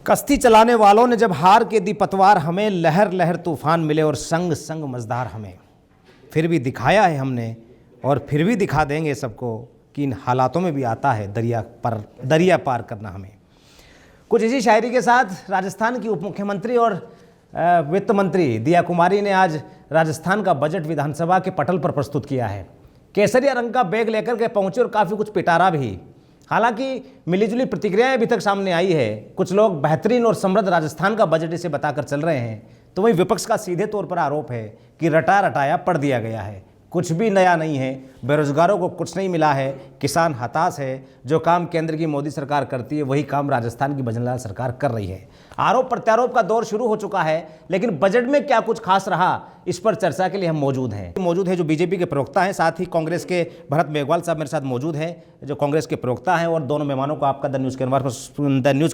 कश्ती चलाने वालों ने जब हार के दी पतवार हमें, लहर लहर तूफान मिले और संग संग मझधार हमें। फिर भी दिखाया है हमने और फिर भी दिखा देंगे सबको कि इन हालातों में भी आता है दरिया पार करना हमें। कुछ इसी शायरी के साथ राजस्थान की उप मुख्यमंत्री और वित्त मंत्री दिया कुमारी ने आज राजस्थान का बजट विधानसभा के पटल पर प्रस्तुत किया है। केसरिया रंग का बैग लेकर के पहुंचे और काफ़ी कुछ पिटारा भी। हालांकि मिलीजुली प्रतिक्रियाएं अभी तक सामने आई है। कुछ लोग बेहतरीन और समृद्ध राजस्थान का बजट इसे बताकर चल रहे हैं, तो वहीं विपक्ष का सीधे तौर पर आरोप है कि रटा रटाया पढ़ दिया गया है, कुछ भी नया नहीं है, बेरोजगारों को कुछ नहीं मिला है, किसान हताश है, जो काम केंद्र की मोदी सरकार करती है वही काम राजस्थान की भजनलाल सरकार कर रही है। आरोप प्रत्यारोप का दौर शुरू हो चुका है, लेकिन बजट में क्या कुछ खास रहा, इस पर चर्चा के लिए हम मौजूद हैं जो बीजेपी के प्रवक्ता हैं, साथ ही कांग्रेस के भरत मेघवाल साहब मेरे साथ मौजूद हैं जो कांग्रेस के प्रवक्ता हैं। और दोनों मेहमानों को आपका द न्यूज़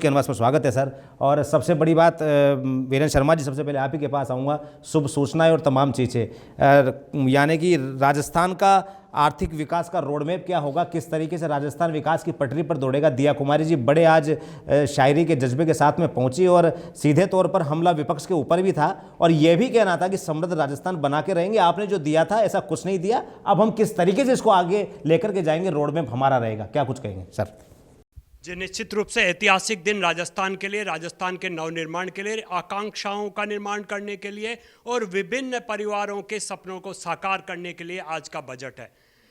कैनवास पर स्वागत है सर। और सबसे बड़ी बात, वीरेंद्र शर्मा जी, सबसे पहले आप ही के पास आऊँगा। शुभ सूचनाएं और तमाम चीज़ें, यानी कि राजस्थान का आर्थिक विकास का रोडमैप क्या होगा, किस तरीके से राजस्थान विकास की पटरी पर दौड़ेगा। दिया कुमारी जी बड़े आज शायरी के जज्बे के साथ में पहुंची और सीधे तौर पर हमला विपक्ष के ऊपर भी था और यह भी कहना था कि समृद्ध राजस्थान बना के रहेंगे। आपने जो दिया था ऐसा कुछ नहीं दिया, अब हम किस तरीके से इसको आगे लेकर के जाएंगे, रोडमैप हमारा रहेगा, क्या कुछ कहेंगे सर? जी, निश्चित रूप से ऐतिहासिक दिन राजस्थान के लिए, राजस्थान के नवनिर्माण के लिए, आकांक्षाओं का निर्माण करने के लिए और विभिन्न परिवारों के सपनों को साकार करने के लिए आज का बजट है।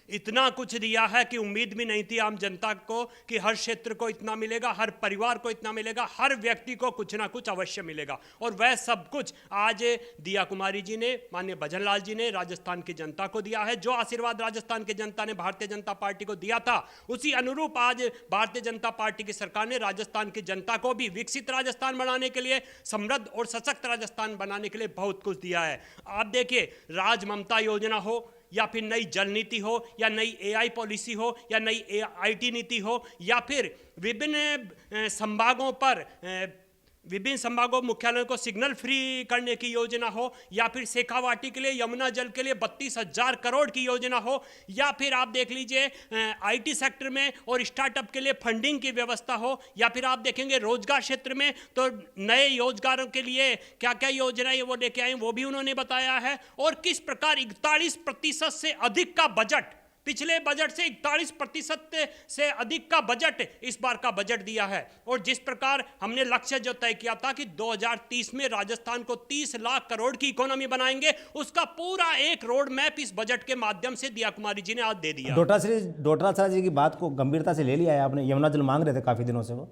इतना कुछ दिया है कि उम्मीद भी नहीं थी आम जनता को कि हर क्षेत्र को इतना मिलेगा, हर परिवार को इतना मिलेगा, हर व्यक्ति को कुछ ना कुछ अवश्य मिलेगा। और वह सब कुछ आज दिया कुमारी जी ने, माननीय भजनलाल जी ने राजस्थान की जनता को दिया है। जो आशीर्वाद राजस्थान की जनता ने भारतीय जनता पार्टी को दिया था, उसी अनुरूप आज भारतीय जनता पार्टी की सरकार ने राजस्थान की जनता को भी विकसित राजस्थान बनाने के लिए, समृद्ध और सशक्त राजस्थान बनाने के लिए बहुत कुछ दिया है। आप देखिए, राज ममता योजना हो या फिर नई जल नीति हो या नई एआई पॉलिसी हो या नई आईटी नीति हो या फिर विभिन्न संभागों मुख्यालयों को सिग्नल फ्री करने की योजना हो या फिर शेखावाटी के लिए, यमुना जल के लिए 32,000 करोड़ की योजना हो या फिर आप देख लीजिए आईटी सेक्टर में और स्टार्टअप के लिए फंडिंग की व्यवस्था हो या फिर आप देखेंगे रोजगार क्षेत्र में तो नए रोजगारों के लिए क्या क्या योजनाएं वो लेके आए वो भी उन्होंने बताया है। और किस प्रकार 41% से अधिक का बजट, पिछले बजट से 41% से अधिक का बजट इस बार का बजट दिया है। और जिस प्रकार हमने लक्ष्य जो तय किया था कि 2030 में राजस्थान को 30 लाख करोड़ की इकोनॉमी बनाएंगे, उसका पूरा एक रोड मैप इस बजट के माध्यम से दिया कुमारी जी ने आज दे दिया। डोटासरा जी की बात को गंभीरता से ले लिया है आपने। यमुना जल मांग रहे थे काफी दिनों से वो।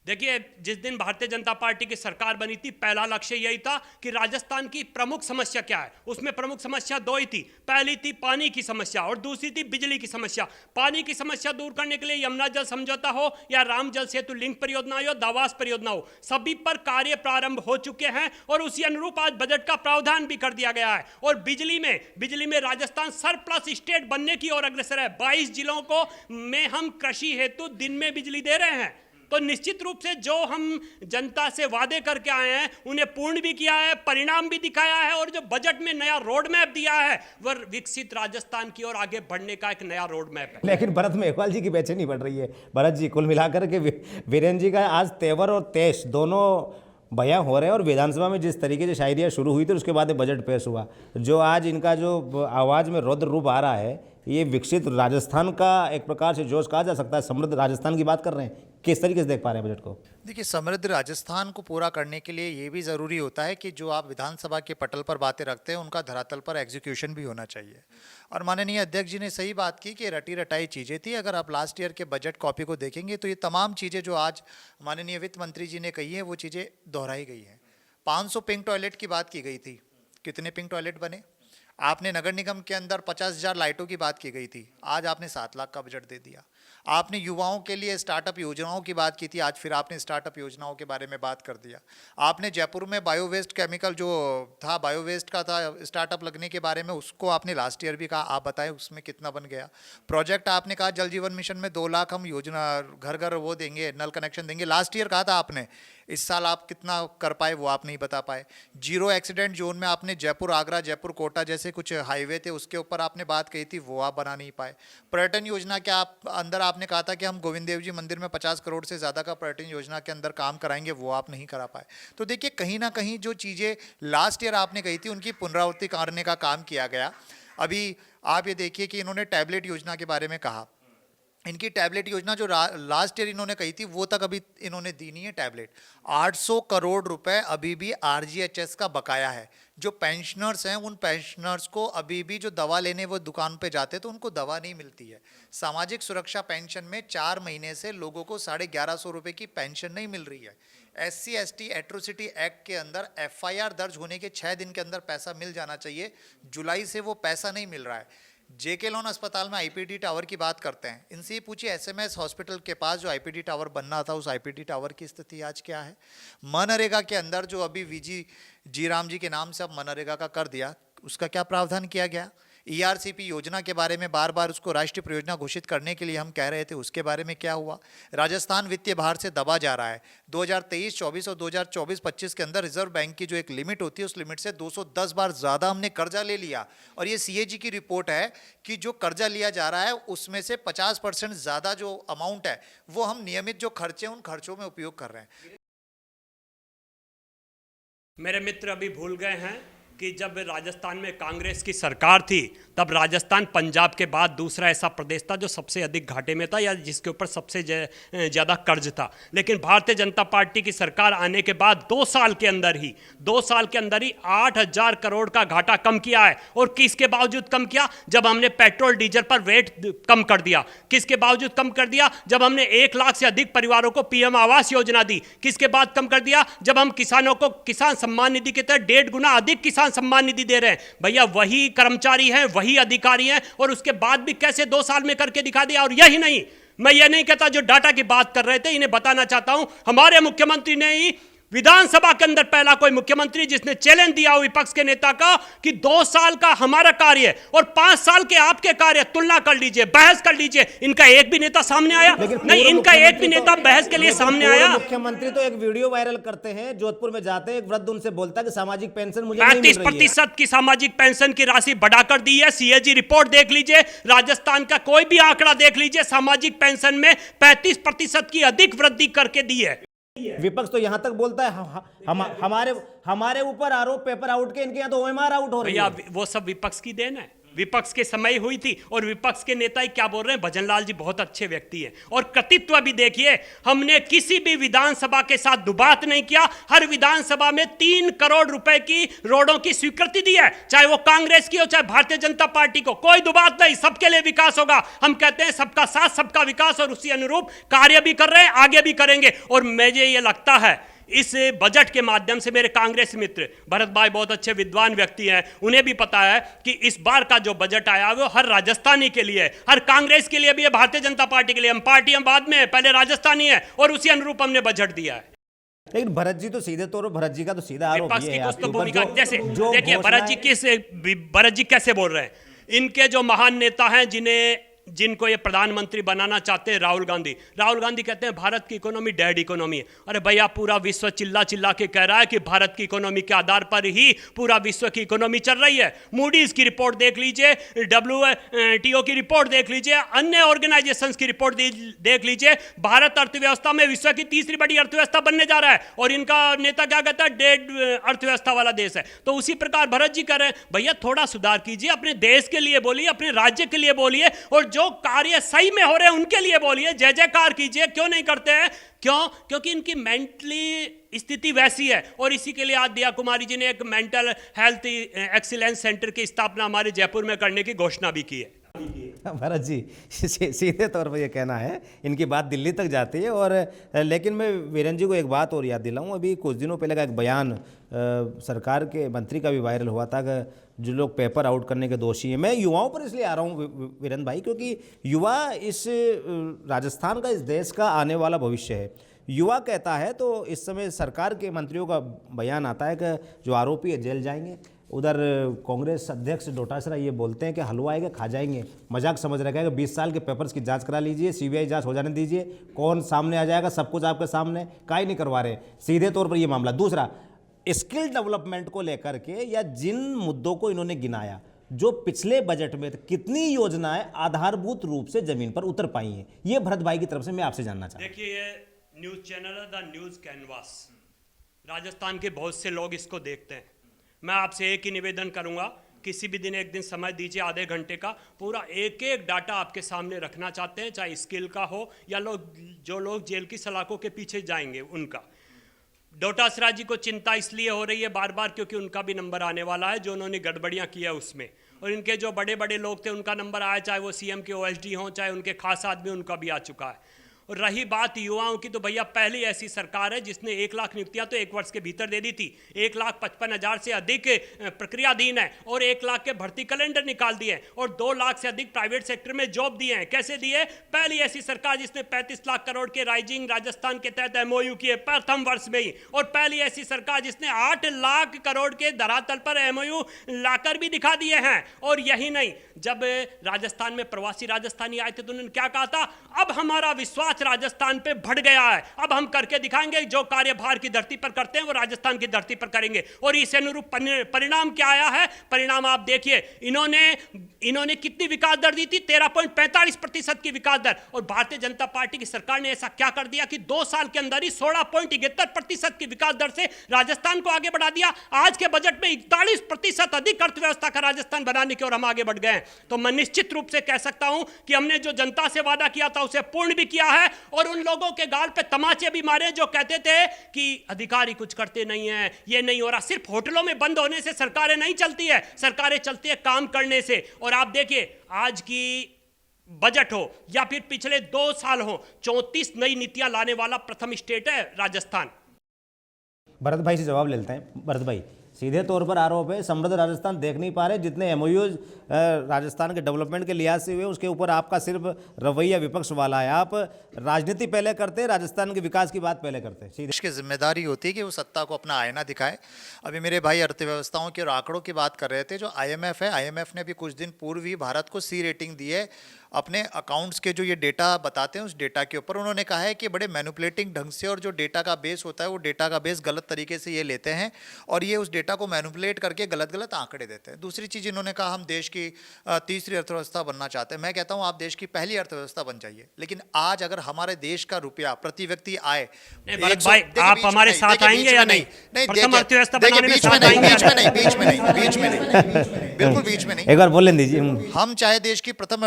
देखिए, जिस दिन भारतीय जनता पार्टी की सरकार बनी थी, पहला लक्ष्य यही था कि राजस्थान की प्रमुख समस्या क्या है। उसमें प्रमुख समस्या दो ही थी। पहली थी पानी की समस्या और दूसरी थी बिजली की समस्या। पानी की समस्या दूर करने के लिए यमुना जल समझौता हो या राम जल सेतु लिंक परियोजना हो, दावास परियोजना हो, सभी पर कार्य प्रारंभ हो चुके हैं और उसी अनुरूप आज बजट का प्रावधान भी कर दिया गया है। और बिजली में राजस्थान सरप्लस स्टेट बनने की ओर अग्रसर है। 22 जिलों को में हम कृषि हेतु दिन में बिजली दे रहे हैं। तो निश्चित रूप से जो हम जनता से वादे करके आए हैं उन्हें पूर्ण भी किया है, परिणाम भी दिखाया है। और जो बजट में नया रोड मैप दिया है वह विकसित राजस्थान की ओर आगे बढ़ने का एक नया रोड मैप है। लेकिन भरत मेघवाल जी की बेचैनी बढ़ रही है। भरत जी, कुल मिलाकर के वीरेंद्र जी का आज तेवर और तेज दोनों बयां हो रहे हैं और विधानसभा में जिस तरीके से शायरियाँ शुरू हुई थी उसके बाद बजट पेश हुआ, जो आज इनका जो आवाज़ में रौद्र रूप आ रहा है, ये विकसित राजस्थान का एक प्रकार से जोश कहा जा सकता है। समृद्ध राजस्थान की बात कर रहे हैं, किस तरीके से देख पा रहे हैं बजट को? देखिए, समृद्ध राजस्थान को पूरा करने के लिए ये भी ज़रूरी होता है कि जो आप विधानसभा के पटल पर बातें रखते हैं उनका धरातल पर एग्जीक्यूशन भी होना चाहिए। और माननीय अध्यक्ष जी ने सही बात की कि रटी रटाई चीज़ें थी। अगर आप लास्ट ईयर के बजट कॉपी को देखेंगे तो ये तमाम चीज़ें जो आज माननीय वित्त मंत्री जी ने कही हैं वो चीज़ें दोहराई गई हैं। 500 पिंक टॉयलेट की बात की गई थी, कितने पिंक टॉयलेट बने? आपने नगर निगम के अंदर 50,000 लाइटों की बात की गई थी, आज आपने 7 लाख का बजट दे दिया। आपने युवाओं के लिए स्टार्टअप योजनाओं की बात की थी, आज फिर आपने स्टार्टअप योजनाओं के बारे में बात कर दिया। आपने जयपुर में बायोवेस्ट केमिकल जो था, बायोवेस्ट का था स्टार्टअप लगने के बारे में, उसको आपने लास्ट ईयर भी कहा। आप बताएं उसमें कितना बन गया प्रोजेक्ट? आपने कहा जल जीवन मिशन में 2 लाख हम योजना घर घर वो देंगे, नल कनेक्शन देंगे, लास्ट ईयर कहा था आपने। इस साल आप कितना कर पाए वो आप नहीं बता पाए। जीरो एक्सीडेंट जोन में आपने जयपुर आगरा, जयपुर कोटा जैसे कुछ हाईवे थे उसके ऊपर आपने बात कही थी, वो आप बना नहीं पाए। पर्यटन योजना के अंदर आपने कहा था कि हम गोविंद देव जी मंदिर में 50 करोड़ से ज़्यादा का पर्यटन योजना के अंदर काम कराएंगे, वो आप नहीं करा पाए। तो देखिए कहीं ना कहीं जो चीज़ें लास्ट ईयर आपने कही थी उनकी पुनरावृत्ति करने का काम किया गया। अभी आप ये देखिए कि इन्होंने टैबलेट योजना के बारे में कहा, इनकी टैबलेट योजना जो लास्ट ईयर इन्होंने कही थी वो तक अभी इन्होंने दी नहीं है टैबलेट। 800 करोड़ रुपए अभी भी आरजीएचएस का बकाया है। जो पेंशनर्स हैं उन पेंशनर्स को अभी भी जो दवा लेने वो दुकान पे जाते तो उनको दवा नहीं मिलती है। सामाजिक सुरक्षा पेंशन में 4 महीने से लोगों को 1150 रुपये की पेंशन नहीं मिल रही है। SC/ST एट्रोसिटी एक्ट के अंदर FIR दर्ज होने के 6 दिन के अंदर पैसा मिल जाना चाहिए, जुलाई से वो पैसा नहीं मिल रहा है। JK लोन अस्पताल में IPD टावर की बात करते हैं, इनसे ही पूछिए SMS हॉस्पिटल के पास जो IPD टावर बनना था उस IPD टावर की स्थिति आज क्या है। मनरेगा के अंदर जो अभी VG जी राम जी के नाम से अब मनरेगा का कर दिया, उसका क्या प्रावधान किया गया। ERCP योजना के बारे में बार बार उसको राष्ट्रीय परियोजना घोषित करने के लिए हम कह रहे थे, उसके बारे में क्या हुआ। राजस्थान वित्तीय भार से दबा जा रहा है। 2023-24 और 2024-25 के अंदर रिजर्व बैंक की जो एक लिमिट होती है उस लिमिट से 210 बार ज़्यादा हमने कर्जा ले लिया। और ये CAG की रिपोर्ट है कि जो कर्जा लिया जा रहा है उसमें से 50% ज़्यादा जो अमाउंट है वो हम नियमित जो खर्चे उन खर्चों में उपयोग कर रहे हैं। मेरे मित्र अभी भूल गए हैं कि जब राजस्थान में कांग्रेस की सरकार थी तब राजस्थान पंजाब के बाद दूसरा ऐसा प्रदेश था जो सबसे अधिक घाटे में था या जिसके ऊपर सबसे ज़्यादा कर्ज था। लेकिन भारतीय जनता पार्टी की सरकार आने के बाद 2 साल के अंदर ही 8,000 करोड़ का घाटा कम किया है। और किसके बावजूद कम किया? जब हमने पेट्रोल डीजल पर वेट कम कर दिया। किसके बावजूद कम कर दिया? जब हमने 1 लाख से अधिक परिवारों को PM आवास योजना दी। किसके बाद कम कर दिया? जब हम किसानों को किसान सम्मान निधि के तहत 1.5 गुना अधिक किसान सम्मान निधि दे रहे हैं। भैया वही कर्मचारी हैं, वही अधिकारी हैं, और उसके बाद भी कैसे 2 साल में करके दिखा दिया। और यही नहीं, मैं ये नहीं कहता जो डाटा की बात कर रहे थे, इन्हें बताना चाहता हूं हमारे मुख्यमंत्री ने ही विधानसभा के अंदर पहला कोई मुख्यमंत्री जिसने चैलेंज दिया हो विपक्ष के नेता का कि 2 साल का हमारा कार्य और 5 साल के आपके कार्य तुलना कर लीजिए, बहस कर लीजिए। इनका एक भी नेता सामने आया नहीं, इनका एक भी नेता बहस के लिए सामने आया। मुख्यमंत्री तो एक वीडियो वायरल करते हैं, जोधपुर में जाते हैं, एक वृद्ध उनसे बोलता है कि सामाजिक पेंशन मुझे नहीं मिल रही है। 35% की सामाजिक पेंशन की राशि बढ़ाकर दी है। CAG रिपोर्ट देख लीजिए, राजस्थान का कोई भी आंकड़ा देख लीजिए, सामाजिक पेंशन में 35% की अधिक वृद्धि करके दी है। विपक्ष तो यहां तक बोलता है हमारे ऊपर आरोप पेपर आउट के, इनके यहां तो OMR आउट हो रही है। भैया वो सब विपक्ष की देन है, विपक्ष के समय हुई थी। और विपक्ष के नेता ही क्या बोल रहे हैं? भजनलाल जी बहुत अच्छे व्यक्ति हैं और कृतित्व भी देखिए। हमने किसी भी विधानसभा के साथ दुबात नहीं किया। हर विधानसभा में 3 करोड़ रुपए की रोडों की स्वीकृति दी है, चाहे वो कांग्रेस की हो चाहे भारतीय जनता पार्टी को, कोई दुबात नहीं। सबके लिए विकास होगा। हम कहते हैं सबका साथ सबका विकास, और उसी अनुरूप कार्य भी कर रहे हैं, आगे भी करेंगे। और मुझे ये लगता है इस बजट के माध्यम से मेरे कांग्रेस मित्र भरत भाई बहुत अच्छे विद्वान व्यक्ति हैं, उन्हें भी पता है कि इस बार का जो बजट आया वो हर राजस्थानी के लिए, हर कांग्रेस के लिए भी है, भारतीय जनता पार्टी के लिए। हम पार्टी हम बाद में है, पहले राजस्थानी है, और उसी अनुरूप हमने बजट दिया है। लेकिन भरत जी तो सीधे तौर पर, भरत जी का तो सीधा आरोप ये है तो भूमिका जैसे देखिए भरत जी कैसे बोल रहे हैं। इनके जो महान नेता हैं जिनको ये प्रधानमंत्री बनाना चाहते हैं, राहुल गांधी कहते हैं भारत की इकोनॉमी डेड इकोनॉमी है। अरे भैया पूरा विश्व चिल्ला चिल्ला के कह रहा है कि भारत की इकोनॉमी के आधार पर ही पूरा विश्व की इकोनॉमी चल रही है। मूडीज की रिपोर्ट देख लीजिए, WTO की रिपोर्ट देख लीजिए, अन्य ऑर्गेनाइजेशंस की रिपोर्ट देख लीजिए। भारत अर्थव्यवस्था में विश्व की तीसरी बड़ी अर्थव्यवस्था बनने जा रहा है, और इनका नेता क्या कहता है? डेड अर्थव्यवस्था वाला देश है। तो उसी प्रकार भरत जी कह रहे हैं भैया थोड़ा सुधार कीजिए, अपने देश के लिए बोलिए, अपने राज्य के लिए बोलिए, और जो कार्य सही में हो रहे हैं उनके लिए बोलिए, जय जयकार कीजिए। क्यों नहीं करते हैं? क्योंकि इनकी मेंटली स्थिति वैसी है। और इसी के लिए आज दिया कुमारी जी ने एक मेंटल हेल्थ एक्सीलेंस सेंटर की स्थापना हमारे जयपुर में करने की घोषणा भी की है। भरत जी सीधे तौर पर ये कहना है, इनकी बात दिल्ली तक जाती है। और लेकिन मैं वीरेंद्र जी को एक बात और याद दिलाऊं, अभी कुछ दिनों पहले का एक बयान सरकार के मंत्री का भी वायरल हुआ था कि जो लोग पेपर आउट करने के दोषी हैं। मैं युवाओं पर इसलिए आ रहा हूँ वीरेंद्र भाई, क्योंकि युवा इस राजस्थान का, इस देश का आने वाला भविष्य है। युवा कहता है तो इस समय सरकार के मंत्रियों का बयान आता है कि जो आरोपी है जेल जाएंगे। उधर कांग्रेस अध्यक्ष डोटासरा ये बोलते हैं कि हलवा आएगा खा जाएंगे, मजाक समझ रखा है कि 20 साल के पेपर्स की जांच करा लीजिए, सीबीआई जांच हो जाने दीजिए, कौन सामने आ जाएगा, सब कुछ आपके सामने, काहे नहीं करवा रहे सीधे तौर पर ये मामला। दूसरा, स्किल डेवलपमेंट को लेकर के या जिन मुद्दों को इन्होंने गिनाया, जो पिछले बजट में कितनी योजनाएं आधारभूत रूप से जमीन पर उतर पाई हैं, ये भरत भाई की तरफ से मैं आपसे जानना चाहता हूं। देखिए, ये न्यूज़ चैनल है द न्यूज़ कैनवास, राजस्थान के बहुत से लोग इसको देखते हैं। मैं आपसे एक ही निवेदन करूंगा, किसी भी दिन एक दिन समय दीजिए आधे घंटे का, पूरा एक एक डाटा आपके सामने रखना चाहते हैं, चाहे स्किल का हो या जो लोग जेल की सलाखों के पीछे जाएंगे उनका। डोटासरा जी को चिंता इसलिए हो रही है बार बार क्योंकि उनका भी नंबर आने वाला है, जो उन्होंने गड़बड़ियां किया उसमें, और इनके जो बड़े बड़े लोग थे उनका नंबर आया, चाहे वो सीएम के ओएसडी हों, चाहे उनके खास आदमी, उनका भी आ चुका है। और रही बात युवाओं की, तो भैया पहली ऐसी सरकार है जिसने 1 लाख नियुक्तियां तो 1 वर्ष के भीतर दे दी थी। 1,55,000 से अधिक प्रक्रियाधीन है और 1 लाख के भर्ती कैलेंडर निकाल दिए और 2 लाख से अधिक प्राइवेट सेक्टर में जॉब दिए हैं। कैसे दिए? पहली ऐसी सरकार जिसने 35 लाख करोड़ के राइजिंग राजस्थान के तहत एमओयू किए प्रथम वर्ष में ही, और पहली ऐसी सरकार जिसने 8 लाख करोड़ के धरातल पर एमओयू लाकर भी दिखा दिए हैं। और यही नहीं, जब राजस्थान में प्रवासी राजस्थानी आए थे तो उन्होंने क्या कहा था? अब हमारा विश्वास राजस्थान पे बढ़ गया है, अब हम करके दिखाएंगे, जो कार्यभार की धरती पर करते हैं वो राजस्थान की धरती पर करेंगे। और इस अनुरूप परिणाम क्या आया है? परिणाम आप देखिए, इन्होंने कितनी विकास दर दी थी? 13.45% की विकास दर। और भारतीय जनता पार्टी की सरकार ने ऐसा क्या कर दिया कि 2 साल के अंदर ही 16.71% की विकास दर से राजस्थान को आगे बढ़ा दिया। आज के बजट में 41% अधिक अर्थव्यवस्था का राजस्थान बनाने की ओर हम आगे बढ़ गए। तो मैं निश्चित रूप से कह सकता हूं कि हमने जो जनता से वादा किया था उसे पूर्ण भी किया है, और उन लोगों के गाल पे तमाचे भी मारे जो कहते थे कि अधिकारी कुछ करते नहीं है, ये नहीं हो रहा। सिर्फ होटलों में बंद होने से सरकारें नहीं चलती है, सरकारें चलती है काम करने से। और आप देखिए, आज की बजट हो या फिर पिछले 2 साल हो, 34 नई नीतियां लाने वाला प्रथम स्टेट है राजस्थान। भरत भाई से जवाब लेते हैं। भरत भाई, सीधे तौर पर आरोप है समृद्ध राजस्थान देख नहीं पा रहे, जितने एमओयूज राजस्थान के डेवलपमेंट के लिहाज से हुए उसके ऊपर आपका सिर्फ रवैया विपक्ष वाला है। आप राजनीति पहले करते हैं, राजस्थान के विकास की बात पहले करते हैं। सीधे देश की जिम्मेदारी होती है कि वो सत्ता को अपना आईना दिखाए। अभी मेरे भाई अर्थव्यवस्थाओं के और आंकड़ों की बात कर रहे थे। जो आईएमएफ है, आईएमएफ ने भी कुछ दिन पूर्व ही भारत को सी रेटिंग दी है अपने अकाउंट्स के जो ये डेटा बताते हैं उस डेटा के ऊपर। उन्होंने कहा है कि बड़े मैनिपुलेटिंग ढंग से, और जो डेटा का बेस होता है वो डेटा का बेस गलत तरीके से ये लेते हैं और ये उस डेटा को मैनिपुलेट करके गलत गलत आंकड़े देते हैं। दूसरी चीज़ इन्होंने कहा हम देश की तीसरी अर्थव्यवस्था बनना चाहते हैं। मैं कहता हूँ आप देश की पहली अर्थव्यवस्था बन जाइए, लेकिन आज अगर हमारे देश का रुपया प्रति व्यक्ति आए, भाई आप हमारे साथ आएंगे या नहीं? प्रथम अर्थव्यवस्था बनाने में साथ आएंगे? बीच में नहीं, बिल्कुल बीच में नहीं। एक बार बोलने दीजिए। हम चाहे देश की प्रथम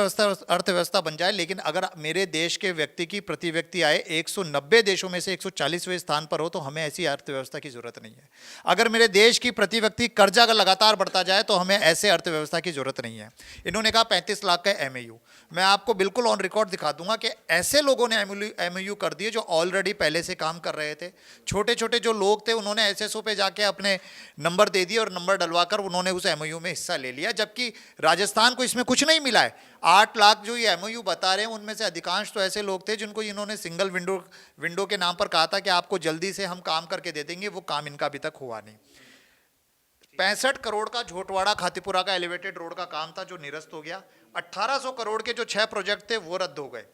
अर्थव्यवस्था बन जाए, लेकिन अगर मेरे देश के व्यक्ति की प्रति व्यक्ति आय 190 देशों में से 140वें स्थान पर हो तो हमें ऐसी अर्थव्यवस्था की जरूरत नहीं है। अगर मेरे देश की प्रति व्यक्ति कर्जा का लगातार बढ़ता जाए तो हमें ऐसे अर्थव्यवस्था की जरूरत नहीं है। इन्होंने कहा 35 लाख का एमएयू, मैं आपको बिल्कुल ऑन रिकॉर्ड दिखा दूंगा कि ऐसे लोगों ने एमएयू कर दिए जो ऑलरेडी पहले से काम कर रहे थे। छोटे छोटे जो लोग थे उन्होंने एसएसओ पे जाके अपने नंबर दे दिए और नंबर डलवाकर उन्होंने उस एमओयू में हिस्सा ले लिया, जबकि राजस्थान को इसमें कुछ नहीं मिला है। 8 लाख जो ये एमओयू बता रहे हैं उनमें से अधिकांश तो ऐसे लोग थे जिनको इन्होंने सिंगल विंडो के नाम पर कहा था कि आपको जल्दी से हम काम करके दे देंगे। वो काम इनका अभी तक हुआ नहीं। 65 करोड़ का झोटवाड़ा खातीपुरा का एलिवेटेड रोड का काम था जो निरस्त हो गया। 1800 करोड़ के जो 6 प्रोजेक्ट थे वो रद्द हो गए।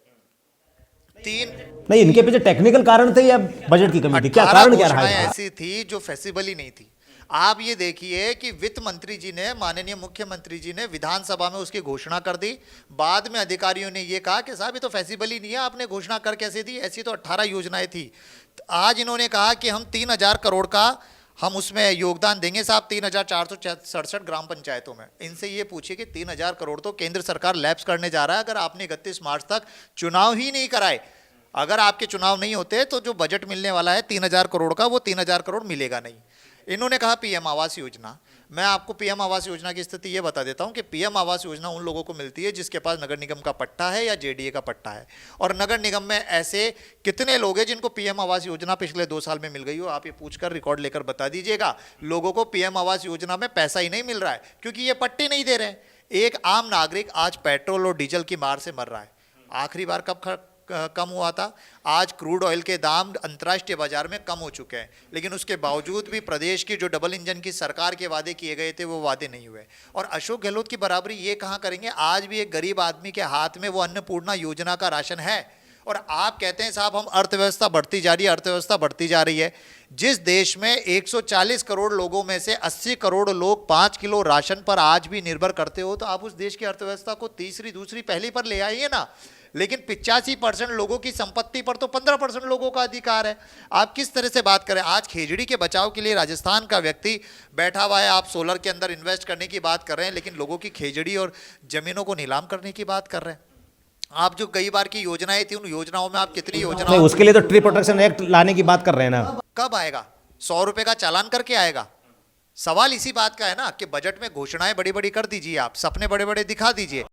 नहीं, इनके पीछे टेक्निकल कारण थे या बजट की कमी थी? क्या कारण क्या रहा? ऐसी थी जो फेसिबल ही नहीं थी। आप ये देखिए कि वित्त मंत्री जी ने, माननीय मुख्यमंत्री जी ने विधानसभा में उसकी घोषणा कर दी। बाद में अधिकारियों ने ये कहा कि साहब ये तो फेसिबल ही नहीं है, आपने घोषणा कर कैसे दी? ऐसी तो 18 योजनाएं थी। आज इन्होंने कहा कि हम 3000 करोड़ का हम उसमें योगदान देंगे। साहब 3467 ग्राम पंचायतों में, इनसे ये पूछिए कि 3000 करोड़ तो केंद्र सरकार लैप्स करने जा रहा है अगर आपने 31 मार्च तक चुनाव ही नहीं कराए। अगर आपके चुनाव नहीं होते तो जो बजट मिलने वाला है 3000 करोड़ का, वो 3000 करोड़ मिलेगा नहीं। इन्होंने कहा पीएम आवास योजना। मैं आपको पीएम आवास योजना की स्थिति ये बता देता हूं कि पीएम आवास योजना उन लोगों को मिलती है जिसके पास नगर निगम का पट्टा है या जेडीए का पट्टा है। और नगर निगम में ऐसे कितने लोग हैं जिनको पीएम आवास योजना पिछले 2 साल में मिल गई हो? आप ये पूछकर रिकॉर्ड लेकर बता दीजिएगा। लोगों को पीएम आवास योजना में पैसा ही नहीं मिल रहा है क्योंकि ये पट्टे नहीं दे रहे हैं। एक आम नागरिक आज पेट्रोल और डीजल की मार से मर रहा है। आखिरी बार कब कम हुआ था। आज क्रूड ऑयल के दाम अंतर्राष्ट्रीय बाजार में कम हो चुके हैं, लेकिन उसके बावजूद भी प्रदेश की जो डबल इंजन की सरकार के वादे किए गए थे वो वादे नहीं हुए। और अशोक गहलोत की बराबरी ये कहाँ करेंगे? आज भी एक गरीब आदमी के हाथ में वो अन्नपूर्णा योजना का राशन है, और आप कहते हैं साहब हम अर्थव्यवस्था बढ़ती जा रही है, अर्थव्यवस्था बढ़ती जा रही है। जिस देश में 140 करोड़ लोगों में से 80 करोड़ लोग 5 किलो राशन पर आज भी निर्भर करते हो, तो आप उस देश की अर्थव्यवस्था को तीसरी, दूसरी, पहली पर ले आइए ना। लेकिन 85% लोगों की संपत्ति पर तो 15% लोगों का अधिकार है। आप किस तरह से बात करें? आज खेजड़ी के बचाव के लिए राजस्थान का व्यक्ति बैठा हुआ है, आप सोलर के अंदर इन्वेस्ट करने की बात कर रहे हैं, लेकिन लोगों की खेजड़ी और जमीनों को नीलाम करने की बात कर रहे हैं। आप जो कई बार की योजनाएं थी, उन योजनाओं में आप कितनी योजनाओं, उसके लिए तो ट्री प्रोटेक्शन एक्ट लाने की बात कर रहे हैं ना। कब आएगा? 100 रुपए का चालान करके आएगा? सवाल इसी बात का है ना कि बजट में घोषणाएं बड़ी बड़ी कर दीजिए, आप सपने बड़े बड़े दिखा दीजिए।